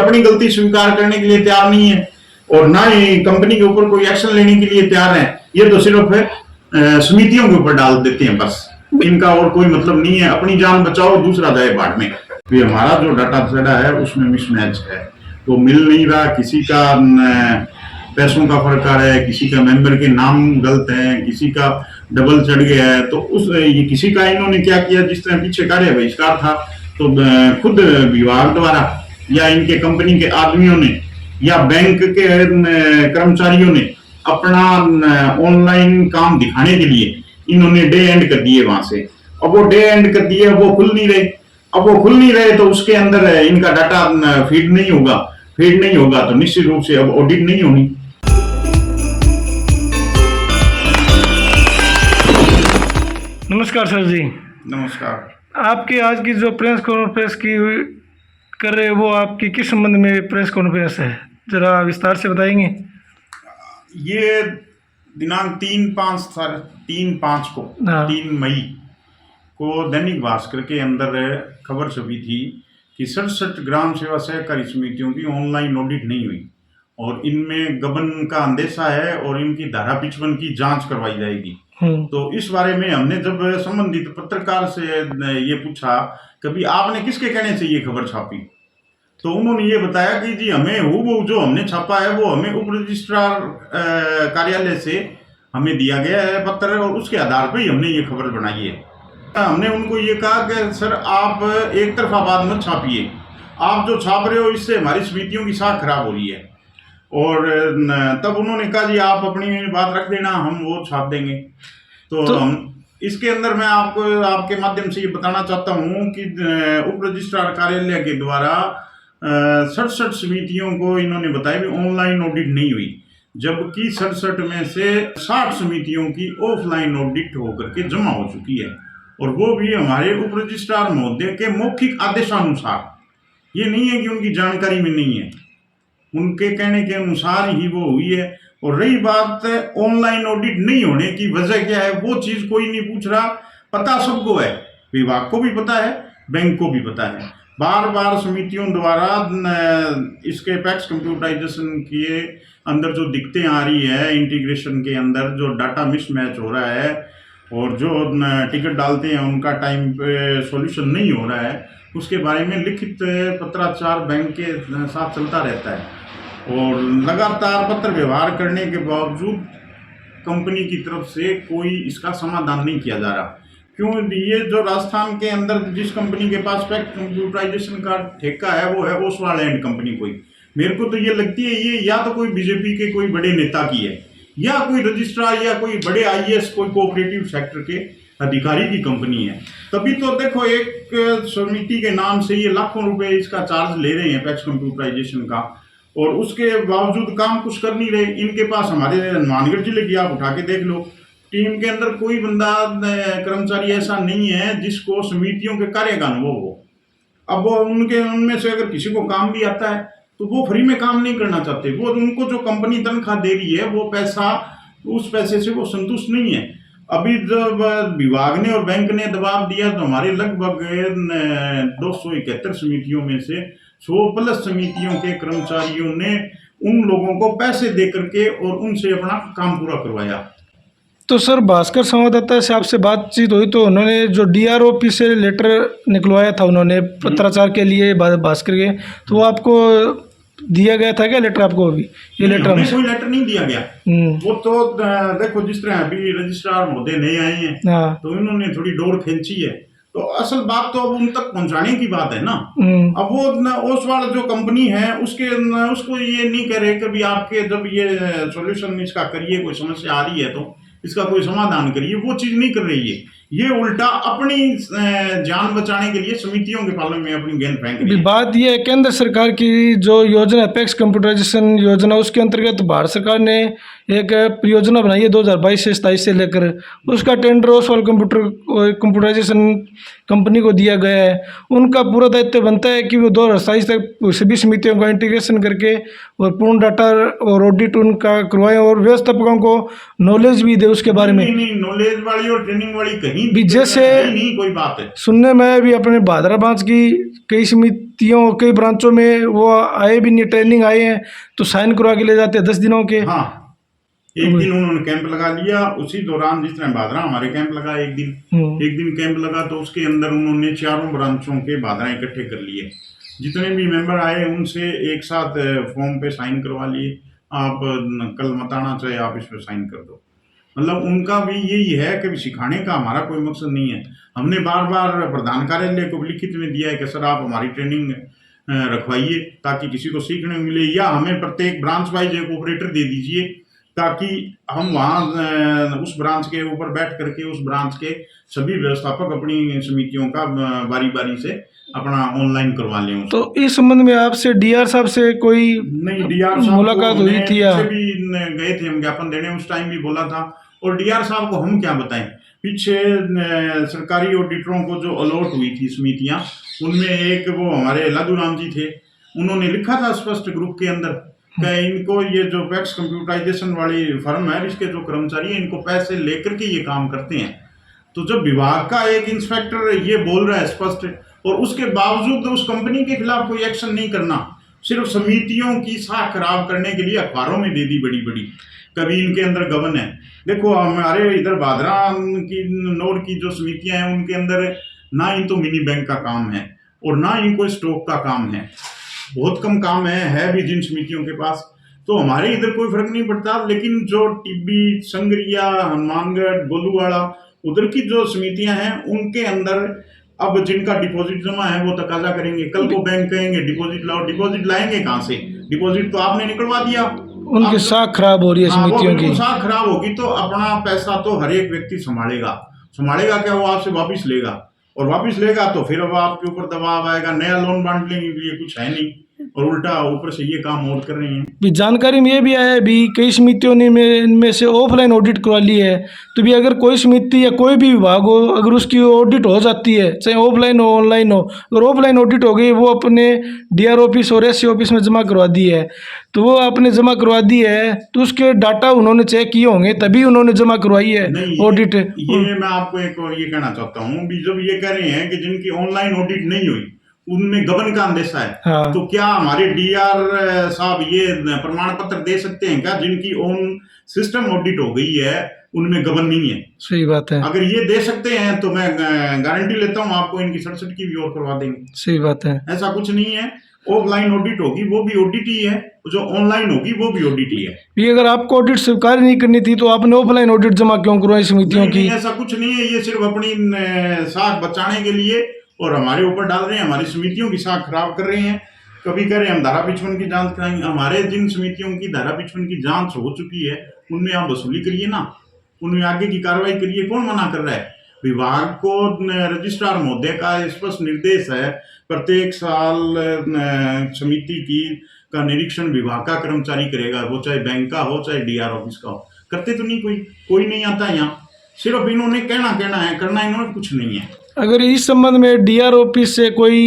अपनी गलती स्वीकार करने के लिए तैयार नहीं है और ना ही कंपनी के ऊपर कोई एक्शन लेने के लिए तैयार है। ये तो सिर्फ समितियों के ऊपर डाल देते हैं बस, इनका और कोई मतलब नहीं है। अपनी जान बचाओ, दूसरा जाए भाड़ में। तो हमारा जो डाटा चढ़ा है उसमें मिसमैच है, तो मिल नहीं रहा। किसी का पैसों का फर्क आ रहा है, किसी का मेंबर के नाम गलत है, किसी का डबल चढ़ गया है। तो उस ये किसी का इन्होंने क्या किया, जिस तरह पीछे कार्य बहिष्कार था तो खुद विभाग द्वारा या इनके कंपनी के आदमियों ने या बैंक के कर्मचारियों ने अपना ऑनलाइन काम दिखाने के लिए इन्होंने डे एंड कर दिए वहां से। अब वो डे एंड कर दिए, वो खुल नहीं रहे। अब वो खुल नहीं रहे तो उसके अंदर इनका डाटा फीड नहीं होगा तो निश्चित रूप से अब ऑडिट नहीं होनी। नमस्कार सर जी। नमस्कार। आपकी आज की जो प्रेस कॉन्फ्रेंस की कर रहे हैं वो आपकी किस संबंध में प्रेस कॉन्फ्रेंस है, जरा विस्तार से बताएंगे। ये दिनांक 3/5 को 3 मई को दैनिक भास्कर के अंदर खबर छपी थी कि 67 ग्राम सेवा सहकारी समितियों की ऑनलाइन ऑडिट नहीं हुई और इनमें गबन का अंदेशा है और इनकी धारा 55 की जांच करवाई जाएगी। तो इस बारे में हमने जब संबंधित पत्रकार से ये पूछा कभी आपने किसके कहने से ये खबर छापी, तो उन्होंने ये बताया कि जी हमें वो जो हमने छापा है वो हमें उप रजिस्ट्रार कार्यालय से हमें दिया गया है पत्र और उसके आधार पर ही हमने ये खबर बनाई है। हमने उनको ये कहा कि सर आप एक तरफा बात मत छापिए, आप जो छाप रहे हो इससे हमारी समितियों की साख खराब हो रही है। और तब उन्होंने कहा जी आप अपनी बात रख देना, हम वो छाप देंगे। तो हम इसके अंदर मैं आपको आपके माध्यम से ये बताना चाहता हूँ कि उप रजिस्ट्रार कार्यालय के द्वारा 67 समितियों को इन्होंने बताया कि ऑनलाइन ऑडिट नहीं हुई, जबकि 67 में से 60 समितियों की ऑफलाइन ऑडिट होकर के जमा हो चुकी है और वो भी हमारे उप रजिस्ट्रार महोदय के मौखिक आदेशानुसार। ये नहीं है कि उनकी जानकारी में नहीं है, उनके कहने के अनुसार ही वो हुई है। और रही बात ऑनलाइन ऑडिट नहीं होने की वजह क्या है, वो चीज कोई नहीं पूछ रहा। पता सबको है, विभाग को भी पता है, बैंक को भी पता है। बार बार समितियों द्वारा इसके पैक्स कंप्यूटराइजेशन के अंदर जो दिक्कतें आ रही है, इंटीग्रेशन के अंदर जो डाटा मिसमैच हो रहा है और जो टिकट डालते हैं उनका टाइम पे सॉल्यूशन नहीं हो रहा है, उसके बारे में लिखित पत्राचार बैंक के साथ चलता रहता है। और लगातार पत्र व्यवहार करने के बावजूद कंपनी की तरफ से कोई इसका समाधान नहीं किया जा रहा। क्यों, ये जो राजस्थान के अंदर जिस कंपनी के पास पैक्स कंप्यूटराइजेशन का ठेका है वो है ओसवाल एंड कंपनी। कोई मेरे को तो ये लगती है ये या तो कोई बीजेपी के कोई बड़े नेता की है या कोई रजिस्ट्रार या कोई बड़े आईएएस कोई कोऑपरेटिव सेक्टर के अधिकारी की कंपनी है। तभी तो देखो एक समिति के नाम से ये लाखों रुपए इसका चार्ज ले रहे हैं पैक्स कंप्यूटराइजेशन का, और उसके बावजूद काम कुछ कर नहीं रहे। इनके पास हमारे मानगढ़ जिले की आप उठा के देख लो, टीम के अंदर कोई बंदा कर्मचारी ऐसा नहीं है जिसको समितियों के कार्य का अनुभव हो। अब वो उनमें से अगर किसी को काम भी आता है तो वो फ्री में काम नहीं करना चाहते। वो उनको जो कंपनी तनख्वाह दे रही है वो पैसा, उस पैसे से वो संतुष्ट नहीं है। अभी जब विभाग ने और बैंक ने दबाव दिया तो हमारे लगभग 271 समितियों में से 100+ समितियों के कर्मचारियों ने उन लोगों को पैसे दे करके और उनसे अपना काम पूरा करवाया। तो सर भास्कर संवाददाता से आपसे बातचीत हुई तो उन्होंने जो DROP से लेटर निकलवाया था उन्होंने पत्राचार के लिए भास्कर के, तो वो आपको दिया गया था क्या लेटर आपको? अभी ये लेटर हमें कोई लेटर नहीं दिया गया। वो तो देखो जिस तरह अभी रजिस्ट्रार महोदय नए आए हैं तो इन्होंने थोड़ी डोर खींची है, तो असल बात तो अब उन तक पहुंचाने की बात है ना। अब वो ओसवाल जो कंपनी है उसको ये नहीं कह रहे कि आपके जब ये सॉल्यूशन इसका करिए, कोई समस्या आ रही है तो इसका कोई समाधान करिए, वो चीज नहीं कर रही है। ये उल्टा अपनी जान बचाने के लिए समितियों के पालन में अपनी गेंद फेंक रही है। बात ये है केंद्र सरकार की जो योजना पैक्स कंप्यूटराइजेशन योजना, उसके अंतर्गत भारत सरकार ने एक परियोजना बनाई है 2022 से 27 से लेकर, उसका टेंडर ओसवाल कंप्यूटराइजेशन कंपनी को दिया गया है। उनका पूरा दायित्व बनता है कि वो 2027 तक सभी समितियों का इंटीग्रेशन करके और पूर्ण डाटा और ऑडिट उनका करवाएं और व्यवस्थापकों को नॉलेज भी दे उसके बारे में। नहीं, नॉलेज वाली और ट्रेनिंग वाली कहीं जमीन भी की तो जैसे है ही नहीं कोई बात है। सुनने में भी अपने भादरा ब्रांच की कई समितियों कई ब्रांचों में वो आए भी नहीं, ट्रेनिंग आए हैं तो साइन करवा के ले जाते हैं 10 दिनों के। हाँ, एक दिन उन्होंने कैंप लगा लिया, उसी दौरान जिस तरह भादरा हमारे कैंप लगा एक दिन कैंप लगा, तो उसके अंदर उन्होंने चारों ब्रांचों के भादरा इकट्ठे कर लिए, जितने भी मेंबर आए उनसे एक साथ फॉर्म पे साइन करवा लिए, आप कल मत आना, चाहे आप इस पे साइन कर दो। मतलब उनका भी यही है कि सिखाने का हमारा कोई मकसद नहीं है। हमने बार बार प्रधान कार्यालय को लिखित में दिया है कि सर आप हमारी ट्रेनिंग रखवाइए ताकि किसी को सीखने को मिले, या हमें प्रत्येक ब्रांच वाइज एक ऑपरेटर दे दीजिए ताकि हम वहाँ उस ब्रांच के ऊपर बैठ करके उस ब्रांच के सभी व्यवस्थापक अपनी समितियों का बारी बारी से अपना ऑनलाइन करवा लें उसको। तो इस संबंध में आपसे डीआर साहब से कोई नहीं, डीआर साहब मुलाकात हुई थी या पीछे भी गए थे हम ज्ञापन देने, उस टाइम भी बोला था, और डीआर साहब को हम क्या बताएं, पीछे सरकारी ऑडिटरों को जो अलॉट हुई थी समितियां, उनमें एक वो हमारे लादूराम जी थे, उन्होंने लिखा था स्पष्ट ग्रुप के अंदर कि इनको ये जो पैक्स कंप्यूटराइजेशन वाली फर्म है इसके जो कर्मचारी हैं इनको पैसे लेकर के ये काम करते हैं। तो जब विभाग का एक इंस्पेक्टर ये बोल रहा है स्पष्ट, और उसके बावजूद उस कंपनी के खिलाफ कोई एक्शन नहीं करना, सिर्फ समितियों की साख खराब करने के लिए अखबारों में दे दी बड़ी बड़ी, कभी इनके अंदर गबन है। देखो हमारे इधर भादरा की नोड की जो समितियां हैं उनके अंदर ना ही तो मिनी बैंक का काम है और ना ही कोई स्टॉक का काम है, बहुत कम काम है भी जिन समितियों के पास, तो हमारे इधर कोई फर्क नहीं पड़ता। लेकिन जो टिब्बी, संगरिया, हनुमानगढ़, गोलूवाड़ा उधर की जो समितियां हैं उनके अंदर अब जिनका डिपॉजिट जमा है वो तकाजा करेंगे, कल को बैंक कहेंगे डिपॉजिट लाओ, डिपॉजिट लाएंगे कहाँ से? डिपॉजिट तो आपने निकलवा दिया, उनकी साख खराब हो रही है समितियों की। साख खराब होगी तो अपना पैसा तो हर एक व्यक्ति संभालेगा क्या? वो आपसे वापिस लेगा, और वापिस लेगा तो फिर अब आपके ऊपर दबाव आएगा, नया लोन बांट लेंगे, ये कुछ है नहीं, और उल्टा ऊपर से ये काम और कर रहे हैं। भी जानकारी में ये भी आया है भी कई समितियों ने इनमें से ऑफलाइन ऑडिट करवा ली है, तो भी अगर कोई समिति या कोई भी विभाग हो अगर उसकी ऑडिट हो जाती है, चाहे ऑफलाइन हो ऑनलाइन हो, अगर ऑफलाइन ऑडिट हो गई वो अपने डीआर ऑफिस और एससी ऑफिस में जमा करवा दी है, तो वो आपने जमा करवा दी है तो उसके डाटा उन्होंने चेक किए होंगे तभी उन्होंने जमा करवाई है ऑडिट। ये मैं आपको एक और ये कहना चाहता हूँ, जब ये कह रहे हैं कि जिनकी ऑनलाइन ऑडिट नहीं हुई उनमें गबन का अंदेशा है, हाँ। तो क्या हमारे डीआर साहब ये प्रमाण पत्र दे सकते हैं क्या जिनकी ऑन सिस्टम ऑडिट हो गई है उनमें गबन नहीं है? सही बात है। अगर ये दे सकते हैं तो मैं गारंटी लेता हूँ आपको इनकी 67 की भी और करवा देंगे। सही बात है। ऐसा कुछ नहीं है, ऑफलाइन ऑडिट होगी वो भी ऑडिट ही है, जो ऑनलाइन होगी वो भी ऑडिट ही है। भी अगर आपको ऑडिट स्वीकार नहीं करनी थी तो आपने ऑफलाइन ऑडिट जमा क्यों करवाई समितियों की? ऐसा कुछ नहीं है, ये सिर्फ अपनी साख बचाने के लिए और हमारे ऊपर डाल रहे हैं, हमारी समितियों की साख खराब कर रहे हैं। कभी कह रहे हैं हम धारा 55 की जांच कराएंगे, हमारे जिन समितियों की धारा 55 की जांच हो चुकी है उनमें आप वसूली करिए ना, उनमें आगे की कार्रवाई करिए, कौन मना कर रहा है? विभाग को रजिस्ट्रार महोदय का स्पष्ट निर्देश है, प्रत्येक साल समिति की का निरीक्षण विभाग का कर्मचारी करेगा, वो चाहे बैंक का हो चाहे डीआर ऑफिस का हो। करते तो नहीं, कोई नहीं आता यहाँ, सिर्फ इन्होंने कहना है, करना इन्होंने कुछ नहीं है। अगर इस संबंध में डीआर ऑफिस से कोई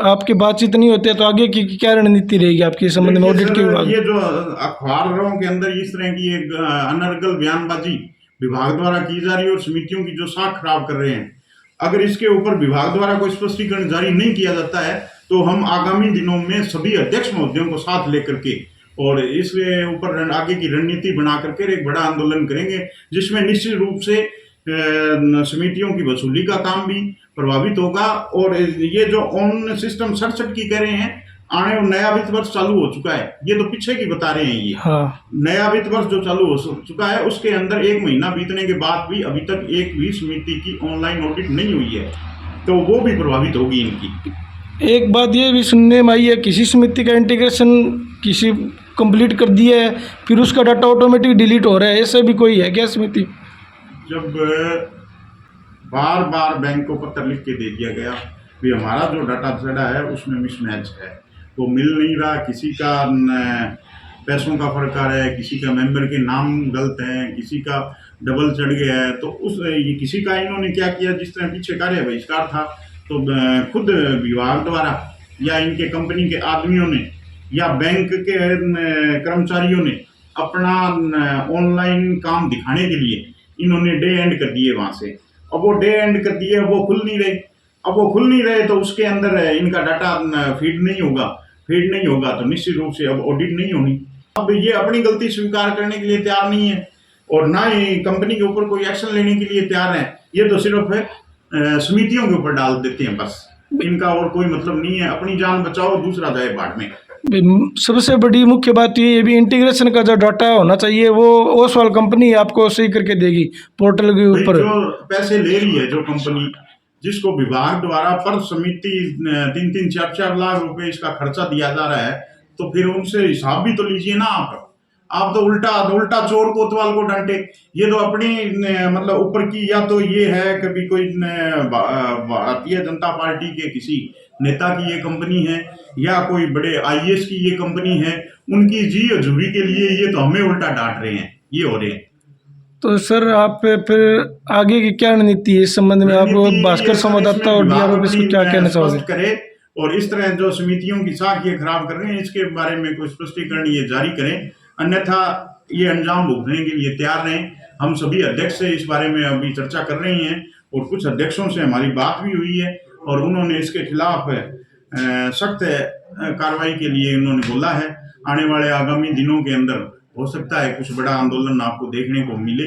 आपकी बातचीत नहीं होती है तो आगे की क्या रणनीति रहेगी आपके संबंध में ऑडिट के विभाग? ये जो अखबारों के अंदर इस तरह की एक अनर्गल बयानबाजी विभाग द्वारा की जा रही है और समितियों की जो साख खराब कर रहे हैं, अगर इसके ऊपर विभाग द्वारा कोई स्पष्टीकरण जारी नहीं किया जाता है तो हम आगामी दिनों में सभी अध्यक्ष महोदयों को साथ लेकर के और इसके ऊपर आगे की रणनीति बना करके एक बड़ा आंदोलन करेंगे, जिसमें निश्चित रूप से समितियों की वसूली का काम भी प्रभावित होगा। और ये जो ऑन सिस्टम 67 की कह रहे हैं, आने नया वित्त वर्ष चालू हो चुका है, ये तो पीछे की बता रहे हैं ये। हाँ। नया वित्त वर्ष जो चालू हो चुका है उसके अंदर 1 महीना बीतने के बाद भी अभी तक एक भी समिति की ऑनलाइन ऑडिट नहीं हुई है, तो वो भी प्रभावित होगी इनकी। एक बात ये भी सुनने में आई है किसी समिति का इंटीग्रेशन किसी कंप्लीट कर दिया है फिर उसका डाटा ऑटोमेटिक डिलीट हो रहा है, ऐसा भी कोई है क्या समिति? जब बार बार बैंक को पत्र लिख के दे दिया गया कि हमारा जो डाटा चढ़ा है उसमें मिसमैच है, वो मिल नहीं रहा, किसी का पैसों का फर्क आ रहा है, किसी का मेंबर के नाम गलत है, किसी का डबल चढ़ गया है, तो ये किसी का इन्होंने क्या किया, जिस तरह पीछे कार्य बहिष्कार था तो खुद विभाग द्वारा या इनके कंपनी के आदमियों ने या बैंक के कर्मचारियों ने अपना ऑनलाइन काम दिखाने के लिए इन्होंने डे एंड कर दिए वहाँ से, अब वो डे एंड कर दिए, वो खुल नहीं रहे। अब वो खुल नहीं रहे तो उसके अंदर इनका डाटा फीड नहीं होगा। फीड नहीं होगा तो निश्चित रूप से अब ऑडिट नहीं होनी। अब ये अपनी गलती स्वीकार करने के लिए तैयार नहीं है और ना ही कंपनी के ऊपर कोई एक्शन लेने के लिए तैयार है। ये तो सिर्फ समितियों के ऊपर डाल देते हैं बस, इनका और कोई मतलब नहीं है। अपनी जान बचाओ, दूसरा जाए भाड़ में। सबसे बड़ी मुख्य बात ये भी इंटीग्रेशन का जो डाटा होना चाहिए वो ओसवाल कंपनी आपको सही करके देगी पोर्टल के भाई ऊपर। जो पैसे ले रही है जो कंपनी, जिसको विभाग द्वारा पर समिति 3-3, 4-4 लाख रुपए इसका खर्चा दिया जा रहा है, तो फिर उनसे हिसाब भी तो लीजिए ना आप तो उल्टा चोर कोतवाल को डांटे। ये तो अपनी मतलब ऊपर की, या तो ये है कभी कोई भारतीय जनता पार्टी के किसी नेता की ये कंपनी है या कोई बड़े आईएएस की ये कंपनी है, उनकी जी हजूरी के लिए ये तो हमें उल्टा डांट रहे हैं, ये हो रहे हैं। तो सर आप फिर आगे की क्या रणनीति है इस संबंध में? आप भास्कर संवाददाता और डीआर ऑफिस को क्या कहना चाहोगे? करे और इस तरह जो समितियों की साख ये खराब कर रहे हैं, इसके बारे में कोई स्पष्टीकरण ये जारी करें, अन्यथा ये अंजाम भुगतने के लिए तैयार रहें। हम सभी अध्यक्ष से इस बारे में अभी चर्चा कर रहे हैं और कुछ अध्यक्षों से हमारी बात भी हुई है और उन्होंने इसके खिलाफ सख्त कार्रवाई के लिए उन्होंने बोला है। आने वाले आगामी दिनों के अंदर हो सकता है कुछ बड़ा आंदोलन आपको देखने को मिले।